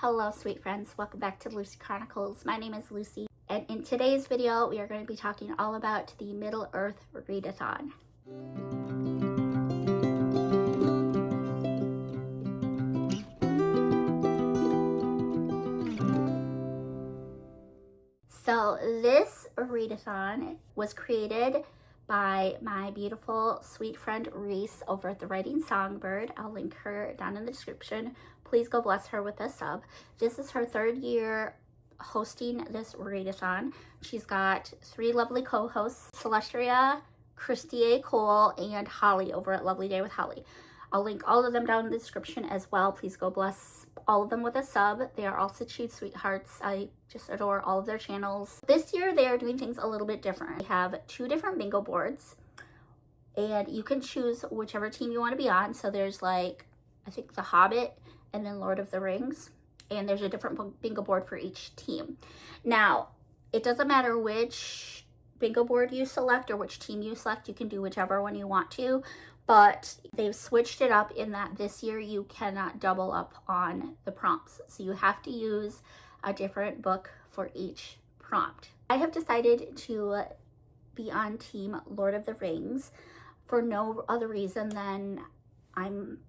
Hello sweet friends, welcome back to Lucy Chronicles. My name is Lucy, and in today's video we are going to be talking all about the Middle Earth Readathon. So this readathon was created by my beautiful sweet friend Reese over at the Writing Songbird. I'll link her down in the description. Please go bless her with a sub. This is her third year hosting this readathon. She's got three lovely co-hosts, Celestia, Christy A. Cole, and Holly over at Lovely Day with Holly. I'll link all of them down in the description as well. Please go bless all of them with a sub. They are all such sweet sweethearts. I just adore all of their channels. This year they are doing things a little bit different. They have two different bingo boards and you can choose whichever team you want to be on. So there's like, I think The Hobbit and then Lord of the Rings. And there's a different bingo board for each team. Now, it doesn't matter which bingo board you select or which team you select. You can do whichever one you want to. But they've switched it up in that this year you cannot double up on the prompts. So you have to use a different book for each prompt. I have decided to be on Team Lord of the Rings for no other reason than I'm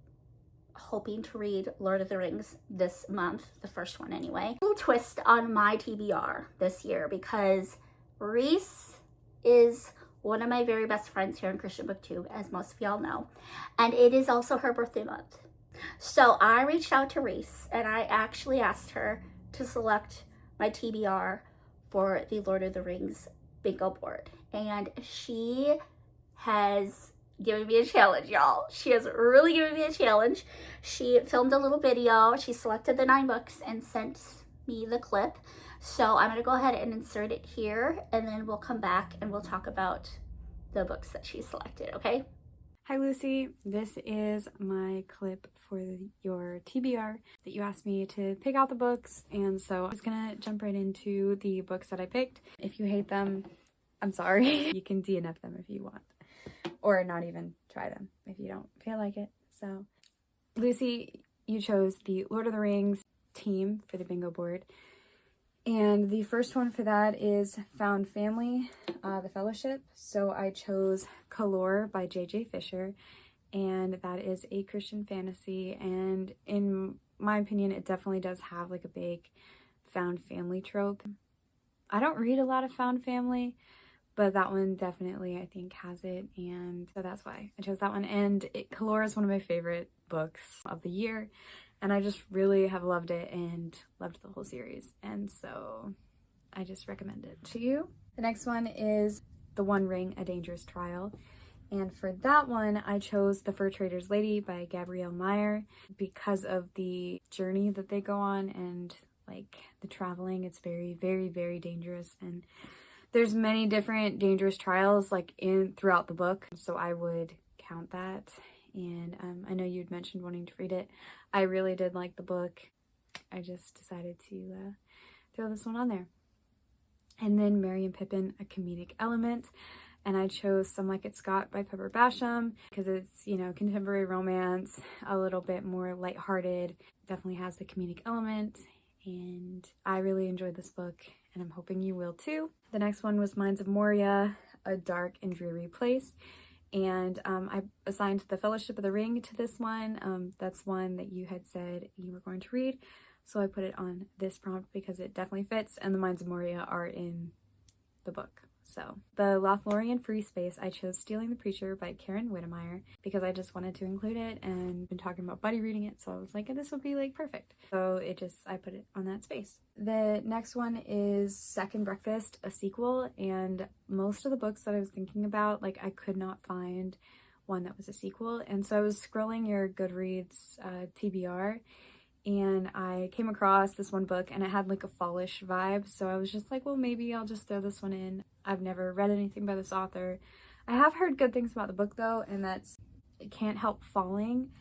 hoping to read Lord of the Rings this month, the first one anyway. A little twist on my TBR this year because Reese is one of my very best friends here in Christian BookTube, as most of y'all know, and it is also her birthday month. So I reached out to Reese and I actually asked her to select my TBR for the Lord of the Rings bingo board, and she has given me a challenge, y'all. She has really given me a challenge. She filmed a little video. She selected the 9 books and sent me the clip. So I'm going to go ahead and insert it here, and then we'll come back and we'll talk about the books that she selected, okay? Hi Lucy, this is my clip for your TBR that you asked me to pick out the books, and so I'm just gonna jump right into the books that I picked. If you hate them, I'm sorry. You can DNF them if you want, or not even try them if you don't feel like it. So Lucy, you chose the Lord of the Rings team for the bingo board. And the first one for that is Found Family, The Fellowship. So I chose Kalor by J.J. Fisher, and that is a Christian fantasy. And in my opinion, it definitely does have like a big found family trope. I don't read a lot of found family, but that one definitely I think has it, and so that's why I chose that one. And Kalor is one of my favorite books of the year. And I just really have loved it and loved the whole series. And so I just recommend it to you. The next one is The One Ring, A Dangerous Trial. And for that one, I chose The Fur Trader's Lady by Gabrielle Meyer because of the journey that they go on and like the traveling. It's very, very, very dangerous. And there's many different dangerous trials like throughout the book. So I would count that. And I know you'd mentioned wanting to read it. I really did like the book. I just decided to throw this one on there. And then Merry and Pippin, A Comedic Element. And I chose Some Like It Scott by Pepper Basham because it's, you know, contemporary romance, a little bit more lighthearted. Definitely has the comedic element. And I really enjoyed this book, and I'm hoping you will too. The next one was Mines of Moria, A Dark and Dreary Place. And I assigned The Fellowship of the Ring to this one. That's one that you had said you were going to read. So I put it on this prompt because it definitely fits, and the Mines of Moria are in the book. So the Lothlorien Free Space, I chose Stealing the Preacher by Karen Whittemire because I just wanted to include it and been talking about buddy reading it. So I was like, this would be like perfect. So I put it on that space. The next one is Second Breakfast, a sequel. And most of the books that I was thinking about, like I could not find one that was a sequel. And so I was scrolling your Goodreads TBR, and I came across this one book and it had like a fallish vibe. So I was just like, well, maybe I'll just throw this one in. I've never read anything by this author. I have heard good things about the book though, and that's Can't Help Falling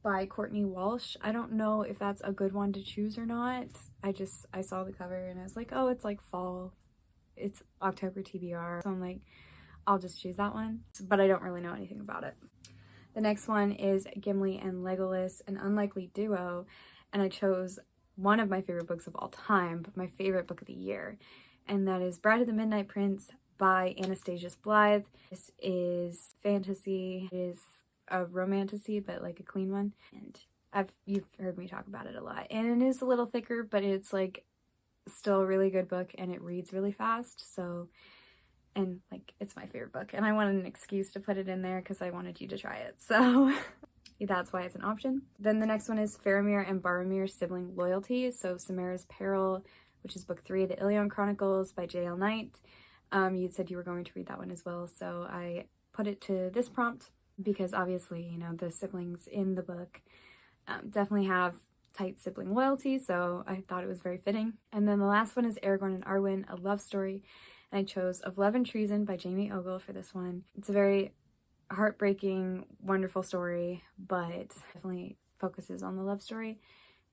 by Courtney Walsh. I don't know if that's a good one to choose or not. I saw the cover and I was like, oh, it's like fall. It's October TBR. So I'm like, I'll just choose that one. But I don't really know anything about it. The next one is Gimli and Legolas, An Unlikely Duo. And I chose one of my favorite books of all time, but my favorite book of the year. And that is Bride of the Midnight Prince by Anastasia Blythe. This is fantasy. It is a romantasy, but like a clean one. And you've heard me talk about it a lot. And it is a little thicker, but it's like still a really good book, and it reads really fast. So, and like, it's my favorite book, and I wanted an excuse to put it in there because I wanted you to try it. So that's why it's an option. Then the next one is Faramir and Boromir's Sibling Loyalty. So Samara's Peril, which is book 3, The Ilion Chronicles by J.L. Knight. You'd said you were going to read that one as well, so I put it to this prompt because obviously, you know, the siblings in the book definitely have tight sibling loyalty, so I thought it was very fitting. And then the last one is Aragorn and Arwen, a love story, and I chose Of Love and Treason by Jamie Ogle for this one. It's a very heartbreaking, wonderful story, but definitely focuses on the love story,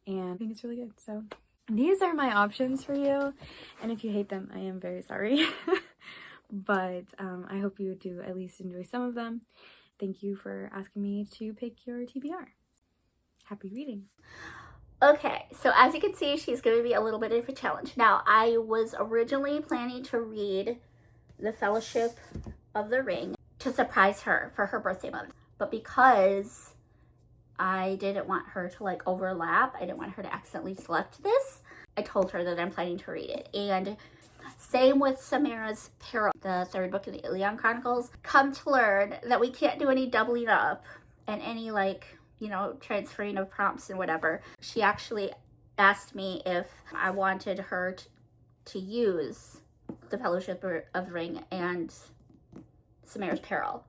and I think it's really good. So these are my options for you, and if you hate them, I am very sorry. But I hope you do at least enjoy some of them. Thank you for asking me to pick your TBR. Happy reading. Okay, so as you can see, she's going to be a little bit of a challenge. Now, I was originally planning to read The Fellowship of the Ring to surprise her for her birthday month. But because I didn't want her to like overlap, I didn't want her to accidentally select this, I told her that I'm planning to read it. And same with Samara's Peril, the 3rd book of the Ilion Chronicles. Come to learn that we can't do any doubling up and any like, you know, transferring of prompts and whatever. She actually asked me if I wanted her to use The Fellowship of the Ring and Samara's Peril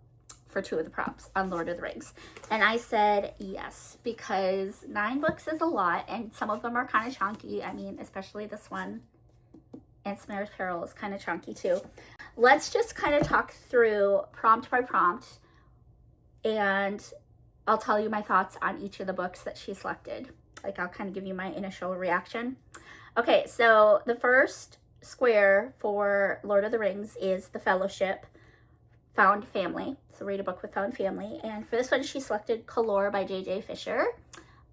for 2 of the prompts on Lord of the Rings. And I said yes, because 9 books is a lot, and some of them are kind of chunky. I mean, especially this one, and Samara's Peril is kind of chunky too. Let's just kind of talk through prompt by prompt, and I'll tell you my thoughts on each of the books that she selected. Like, I'll kind of give you my initial reaction. Okay, so the first square for Lord of the Rings is The Fellowship, Found Family. So read a book with found family. And for this one, she selected Kalor by J.J. Fisher.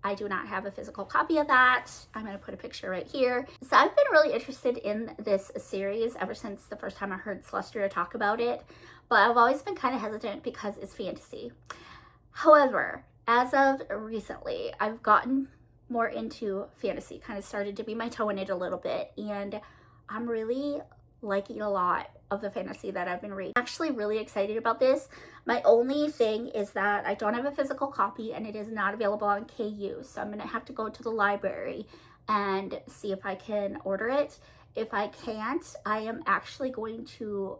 I do not have a physical copy of that. I'm going to put a picture right here. So I've been really interested in this series ever since the first time I heard Celestia talk about it. But I've always been kind of hesitant because it's fantasy. However, as of recently, I've gotten more into fantasy, kind of started to be my toe in it a little bit, and I'm really liking a lot of the fantasy that I've been reading. I'm actually really excited about this. My only thing is that I don't have a physical copy and it is not available on KU, so I'm gonna have to go to the library and see if I can order it. If I can't, I am actually going to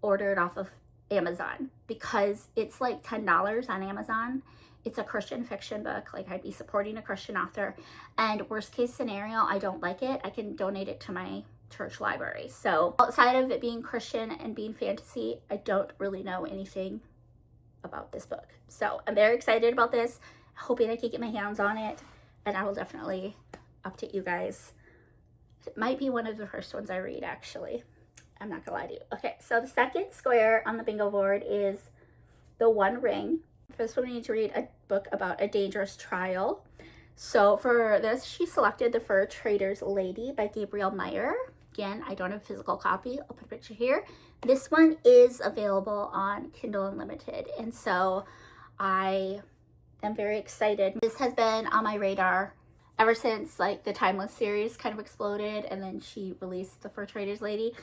order it off of Amazon because it's like $10 on Amazon. It's a Christian fiction book. Like, I'd be supporting a Christian author, and worst case scenario, I don't like it, I can donate it to my church library. So outside of it being Christian and being fantasy, I don't really know anything about this book. So I'm very excited about this, hoping I can get my hands on it, and I will definitely update you guys. It might be one of the first ones I read, actually. I'm not gonna lie to you. Okay, so the second square on the bingo board is The One Ring. For this one, we need to read a book about a dangerous trial. So for this, she selected The Fur Trader's Lady by Gabrielle Meyer. Again, I don't have a physical copy. I'll put a picture here. This one is available on Kindle Unlimited, and so I am very excited. This has been on my radar ever since like the Timeless series kind of exploded, and then she released The Fur Trader's Lady.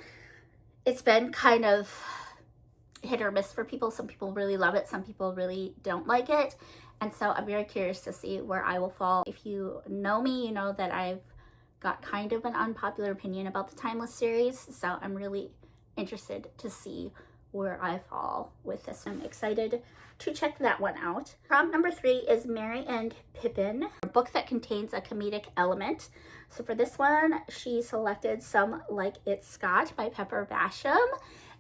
It's been kind of hit or miss for people. Some people really love it, some people really don't like it, and so I'm very curious to see where I will fall. If you know me, you know that I've got kind of an unpopular opinion about the Timeless series, so I'm really interested to see where I fall with this. I'm excited to check that one out. Prompt number 3 is Merry and Pippin, a book that contains a comedic element. So for this one, she selected Some Like It Scott by Pepper Basham.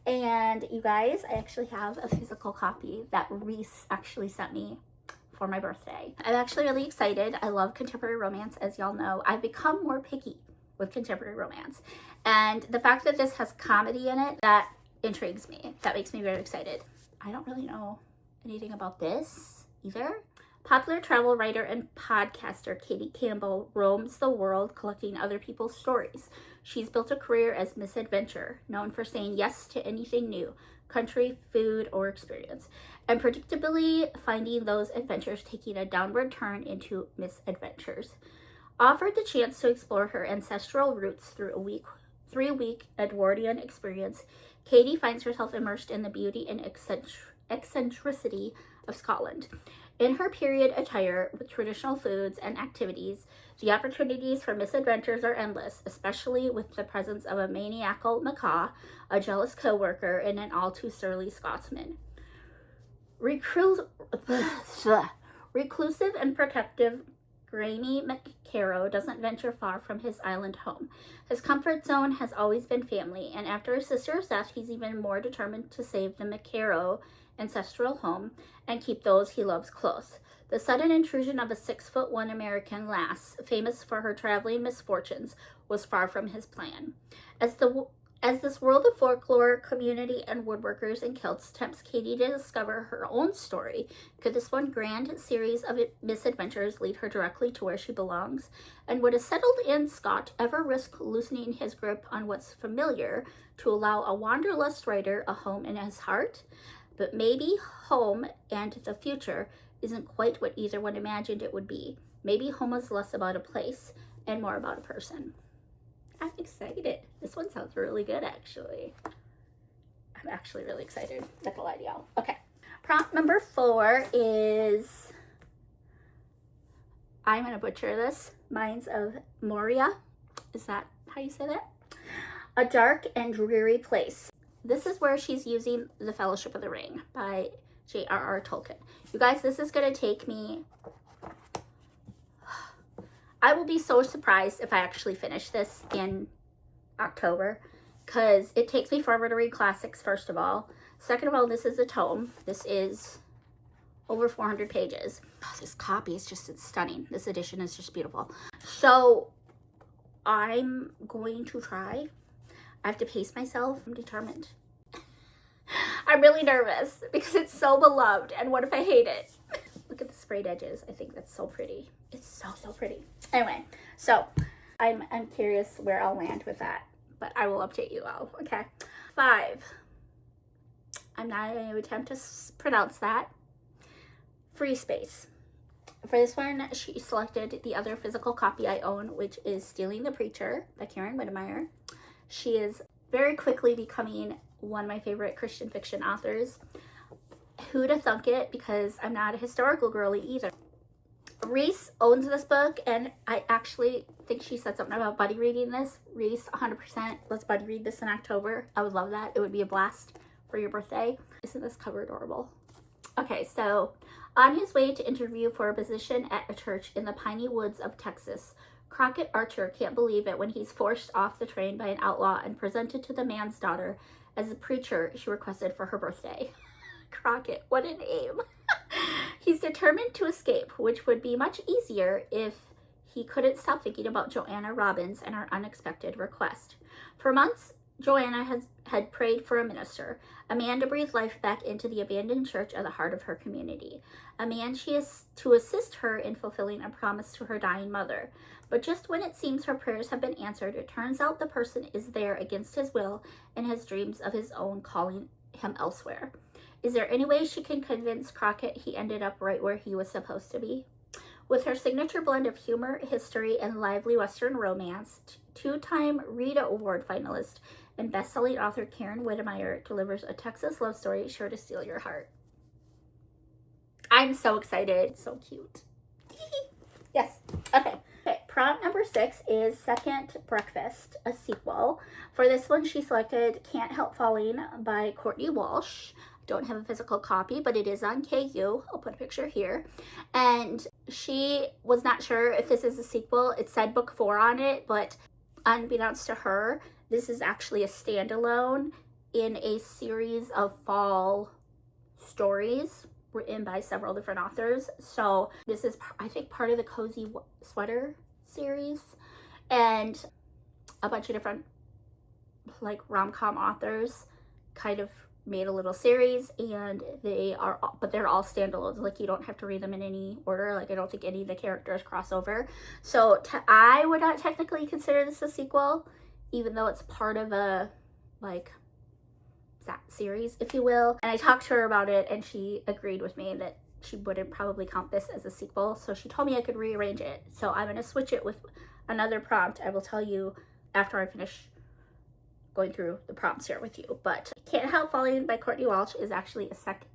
And you guys, I actually have a physical copy that Reese actually sent me for my birthday. I'm actually really excited. I love contemporary romance, as y'all know. I've become more picky with contemporary romance. And the fact that this has comedy in it, that intrigues me. That makes me very excited. I don't really know anything about this either, Popular travel writer and podcaster Katie Campbell roams the world collecting other people's stories. She's built a career as Miss Adventure, known for saying yes to anything new, country, food, or experience, and predictably finding those adventures taking a downward turn into misadventures. Offered the chance to explore her ancestral roots through a 3-week Edwardian experience, Katie finds herself immersed in the beauty and eccentricity of Scotland. In her period attire, with traditional foods and activities, the opportunities for misadventures are endless, especially with the presence of a maniacal macaw, a jealous co-worker, and an all-too-surly Scotsman. Reclusive and protective Graeme McCarrow doesn't venture far from his island home. His comfort zone has always been family, and after his sister's death, he's even more determined to save the McCarrow ancestral home and keep those he loves close. The sudden intrusion of a 6'1" American lass, famous for her traveling misfortunes, was far from his plan. As this world of folklore, community, and woodworkers and kilts tempts Katie to discover her own story, could this one grand series of misadventures lead her directly to where she belongs? And would a settled-in Scot ever risk loosening his grip on what's familiar to allow a wanderlust writer a home in his heart? But maybe home and the future isn't quite what either one imagined it would be. Maybe home is less about a place and more about a person. I'm excited. This one sounds really good, actually. I'm actually really excited. Not gonna lie to y'all. Okay. Prompt number 4 is, I'm gonna butcher this, Mines of Moria. Is that how you say that? A dark and dreary place. This is where she's using The Fellowship of the Ring by J.R.R. Tolkien. You guys, this is going to take me... I will be so surprised if I actually finish this in October, because it takes me forever to read classics, first of all. Second of all, this is a tome. This is over 400 pages. Oh, this copy is just stunning. This edition is just beautiful. So I'm going to try. I have to pace myself. I'm determined. I'm really nervous because it's so beloved. And what if I hate it? Look at the sprayed edges. I think that's so pretty. It's so pretty. Anyway, so I'm curious where I'll land with that. But I will update you all. Okay. 5. I'm not going to attempt to pronounce that. Free Space. For this one, she selected the other physical copy I own, which is Stealing the Preacher by Karen Whittemire. She is very quickly becoming one of my favorite Christian fiction authors. Who'd have thunk it, because I'm not a historical girly either. Reese owns this book, and I actually think she said something about buddy reading this. Reese, 100%, let's buddy read this in October. I would love that. It would be a blast for your birthday. Isn't this cover adorable? Okay, so on his way to interview for a position at a church in the piney woods of Texas, Crockett Archer can't believe it when he's forced off the train by an outlaw and presented to the man's daughter as the preacher she requested for her birthday. Crockett, what a name. He's determined to escape, which would be much easier if he couldn't stop thinking about Joanna Robbins and her unexpected request. For months, Joanna had prayed for a minister, a man to breathe life back into the abandoned church at the heart of her community, a man she is to assist her in fulfilling a promise to her dying mother. But just when it seems her prayers have been answered, it turns out the person is there against his will and has dreams of his own calling him elsewhere. Is there any way she can convince Crockett he ended up right where he was supposed to be? With her signature blend of humor, history, and lively Western romance, 2-time Rita Award finalist and best-selling author Karen Whittemire delivers a Texas love story sure to steal your heart. I'm so excited. So cute. Yes. Okay. Prompt number 6 is Second Breakfast, a sequel. For this one, she selected Can't Help Falling by Courtney Walsh. Don't have a physical copy, but it is on KU. I'll put a picture here. And she was not sure if this is a sequel. It said book 4 on it, but unbeknownst to her, this is actually a standalone in a series of fall stories written by several different authors. So this is, I think, part of the Cozy Sweater series, and a bunch of different like rom-com authors kind of made a little series, and they're all standalones. Like, you don't have to read them in any order. Like, I don't think any of the characters cross over. So I would not technically consider this a sequel, even though it's part of a, like, that series, if you will. And I talked to her about it, and she agreed with me that she wouldn't probably count this as a sequel. So she told me I could rearrange it. So I'm going to switch it with another prompt. I will tell you after I finish going through the prompts here with you. But Can't Help Falling by Courtney Walsh is actually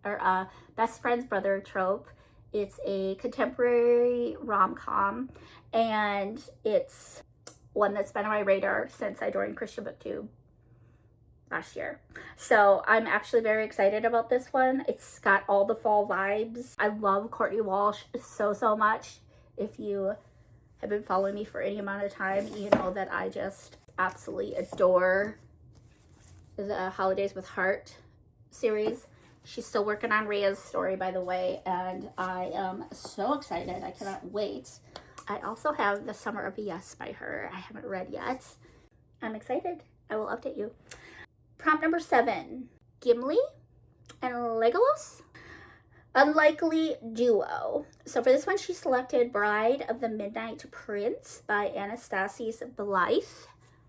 a best friend's brother trope. It's a contemporary rom-com, and it's one that's been on my radar since I joined Christian BookTube last year. So I'm actually very excited about this one. It's got all the fall vibes. I love Courtney Walsh so much. If you have been following me for any amount of time, you know that I just absolutely adore the Holidays with Heart series. She's still working on Rhea's story, by the way, and I am so excited. I cannot wait. I also have The Summer of a Yes by her. I haven't read yet. I'm excited. I will update you. Prompt number 7, Gimli and Legolas. Unlikely duo. So for this one, she selected Bride of the Midnight Prince by Anastasis Blythe.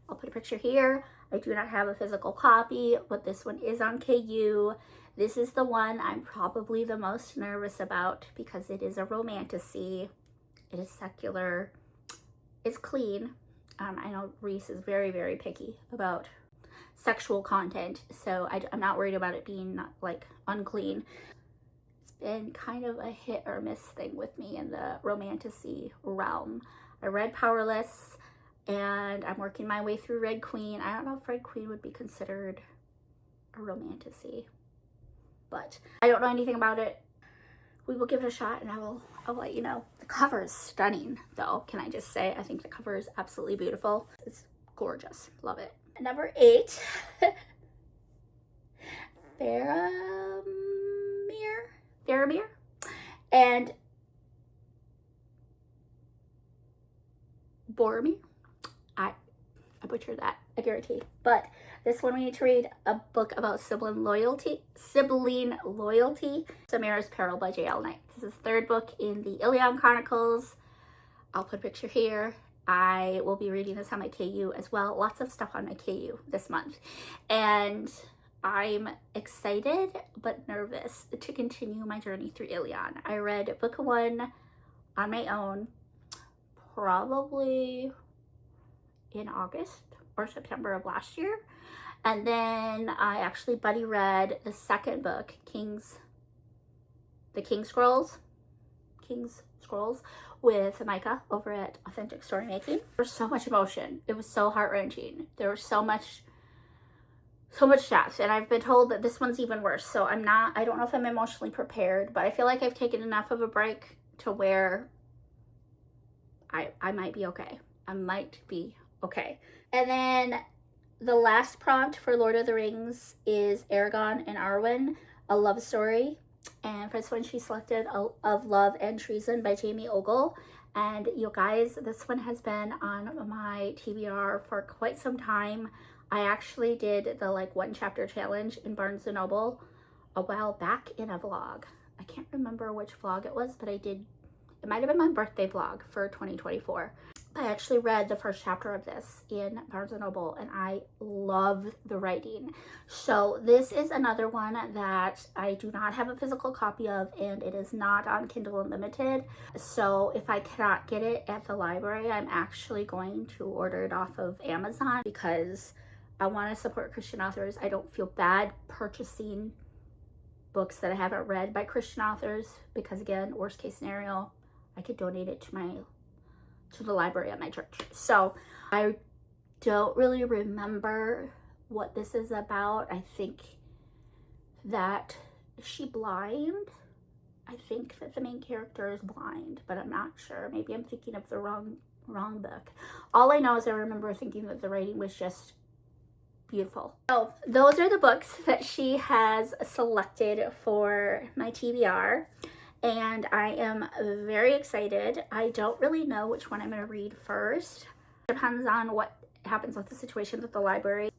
I'll put a picture here. I do not have a physical copy, but this one is on KU. This is the one I'm probably the most nervous about because it is a romantasy. It is secular. It's clean. I know Reese is very picky about sexual content, so I'm not worried about it being like unclean. It's been kind of a hit or miss thing with me in the romantasy realm. I read Powerless, and I'm working my way through Red Queen. I don't know if Red Queen would be considered a romantasy, but I don't know anything about it. We will give it a shot, and I'll let you know. The cover is stunning, though. Can I just say, I think the cover is absolutely beautiful. It's gorgeous. Love it. Number 8, Faramir and Boromir. I butchered that, I guarantee. But this one we need to read a book about sibling loyalty. Samira's Peril by J.L. Knight. This is the 3rd book in the Ilion Chronicles. I'll put a picture here. I will be reading this on my KU as well. Lots of stuff on my KU this month. And I'm excited but nervous to continue my journey through Ilion. I read book 1 on my own probably in August or September of last year. And then I actually buddy read the 2nd book, King's Scrolls, with Micah over at Authentic Story Making. There was so much emotion. It was so heart-wrenching. There was so much depth, and I've been told that this one's even worse. So I don't know if I'm emotionally prepared, but I feel like I've taken enough of a break to where I might be okay. I might be okay. And then the last prompt for Lord of the Rings is Aragorn and Arwen, a love story. And for this one, she selected Of Love and Treason by Jamie Ogle. And you guys, this one has been on my TBR for quite some time. I actually did the 1 chapter challenge in Barnes & Noble a while back in a vlog. I can't remember which vlog it was, but I did. It might have been my birthday vlog for 2024. I actually read the 1st chapter of this in Barnes & Noble, and I love the writing. So this is another one that I do not have a physical copy of, and it is not on Kindle Unlimited. So if I cannot get it at the library, I'm actually going to order it off of Amazon because I want to support Christian authors. I don't feel bad purchasing books that I haven't read by Christian authors because, again, worst case scenario, I could donate it to the library at my church. So I don't really remember what this is about. I think that is she blind? I think that the main character is blind, but I'm not sure. Maybe I'm thinking of the wrong book. All I know is I remember thinking that the writing was just beautiful. So those are the books that she has selected for my TBR. And I am very excited. I don't really know which one I'm going to read first. Depends on what happens with the situation with the library.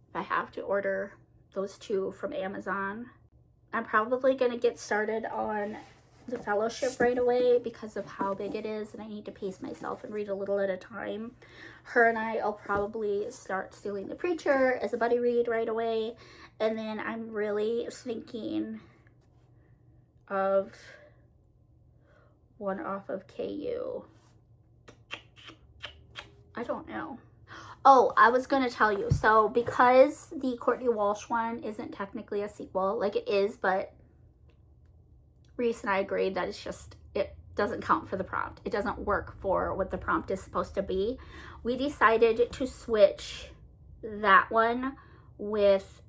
If I have to order those two from Amazon. I'm probably going to get started on the Fellowship right away because of how big it is, and I need to pace myself and read a little at a time. Her and I'll probably start Stealing the Preacher as a buddy read right away, and then I'm really thinking of one off of KU. I don't know. Oh, I was going to tell you. So because the Courtney Walsh one isn't technically a sequel, like it is, but Reese and I agreed that it doesn't count for the prompt. It doesn't work for what the prompt is supposed to be. We decided to switch that one with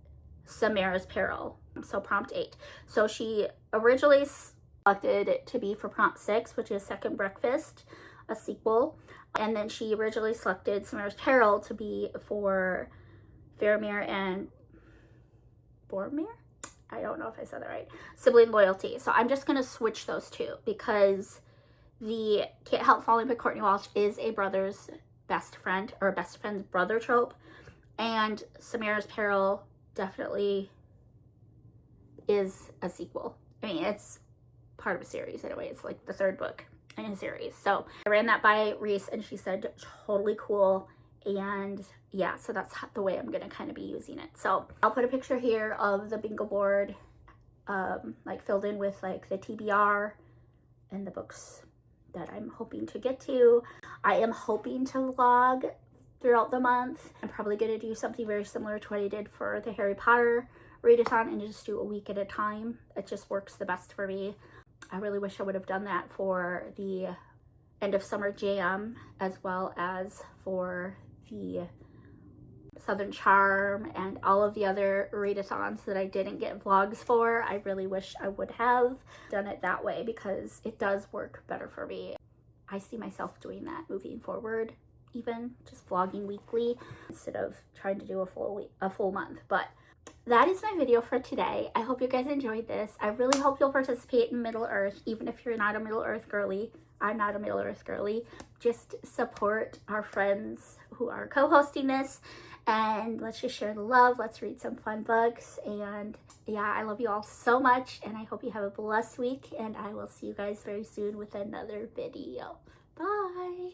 Samara's Peril. So prompt 8. So she originally selected it to be for prompt 6, which is Second Breakfast, a sequel. And then she originally selected Samara's Peril to be for Faramir and Boromir? I don't know if I said that right. Sibling Loyalty. So I'm just going to switch those two because the Can't Help Falling by Courtney Walsh is a brother's best friend, or a best friend's brother trope. And Samara's Peril definitely is a sequel. I mean, it's part of a series anyway. It's like the 3rd book in a series. So I ran that by Reese and she said totally cool. And yeah, so that's the way I'm gonna kind of be using it. So I'll put a picture here of the bingo board, like filled in with like the TBR and the books that I'm hoping to get to. I am hoping to vlog throughout the month. I'm probably gonna do something very similar to what I did for the Harry Potter readathon and just do a week at a time. It just works the best for me. I really wish I would have done that for the end of summer jam as well as for the Southern Charm and all of the other readathons that I didn't get vlogs for. I really wish I would have done it that way because it does work better for me. I see myself doing that moving forward, even just vlogging weekly instead of trying to do a full month. But that is my video for today. I hope you guys enjoyed this. I really hope you'll participate in Middle Earth, even if you're not a Middle Earth girly. I'm not a Middle Earth girly. Just support our friends who are co-hosting this, and let's just share the love. Let's read some fun books. And yeah, I love you all so much, and I hope you have a blessed week, and I will see you guys very soon with another video. Bye.